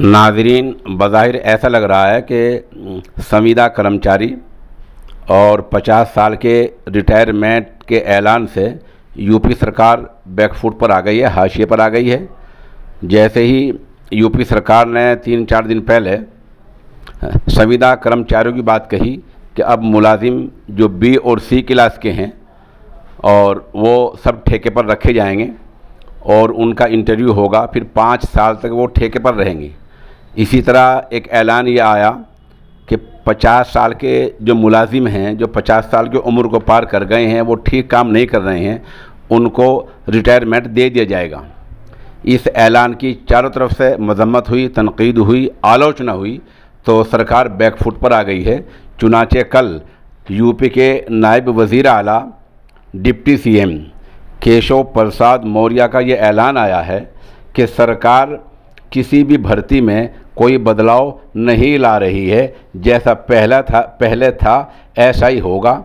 नाज़रीन, बज़ाहिर ऐसा लग रहा है कि संविदा कर्मचारी और 50 साल के रिटायरमेंट के ऐलान से यूपी सरकार बैकफुट पर आ गई है, हाशिए पर आ गई है। जैसे ही यूपी सरकार ने 3-4 दिन पहले संविदा कर्मचारियों की बात कही कि अब मुलाजिम जो बी और सी क्लास के हैं और वो सब ठेके पर रखे जाएंगे और उनका इंटरव्यू होगा, फिर 5 साल तक वो ठेके पर रहेंगे। इसी तरह एक ऐलान ये आया कि 50 साल के जो मुलाजिम हैं, जो 50 साल की उम्र को पार कर गए हैं, वो ठीक काम नहीं कर रहे हैं, उनको रिटायरमेंट दे दिया जाएगा। इस ऐलान की चारों तरफ से मजम्मत हुई, तनकीद हुई, आलोचना हुई, तो सरकार बैकफुट पर आ गई है। चुनाचे कल यूपी के नायब वज़ीर आला डिप्टी सीएम केशव प्रसाद मौर्य का ये ऐलान आया है कि सरकार किसी भी भर्ती में कोई बदलाव नहीं ला रही है, जैसा पहले था ऐसा ही होगा।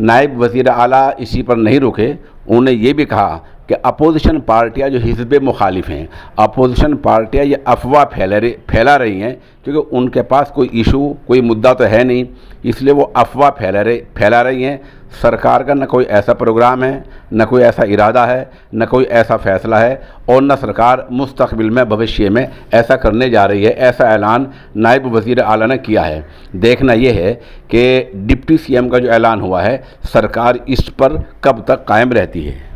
नायब वज़ीर आला इसी पर नहीं रुके, उन्होंने ये भी कहा कि अपोजिशन पार्टियां जो हिज़्ब मुखालिफ हैं, अपोजिशन पार्टियां ये अफवाह फैला रही हैं, क्योंकि उनके पास कोई इशू, कोई मुद्दा तो है नहीं, इसलिए वो अफवाह फैला रही हैं। सरकार का न कोई ऐसा प्रोग्राम है, न कोई ऐसा इरादा है, न कोई ऐसा फ़ैसला है, और न सरकार मुस्तक़बिल में, भविष्य में ऐसा करने जा रही है। ऐसा ऐलान नायब वज़ीर आला ने किया है। देखना यह है कि डिप्टी सीएम का जो ऐलान हुआ है, सरकार इस पर कब तक कायम रहती है।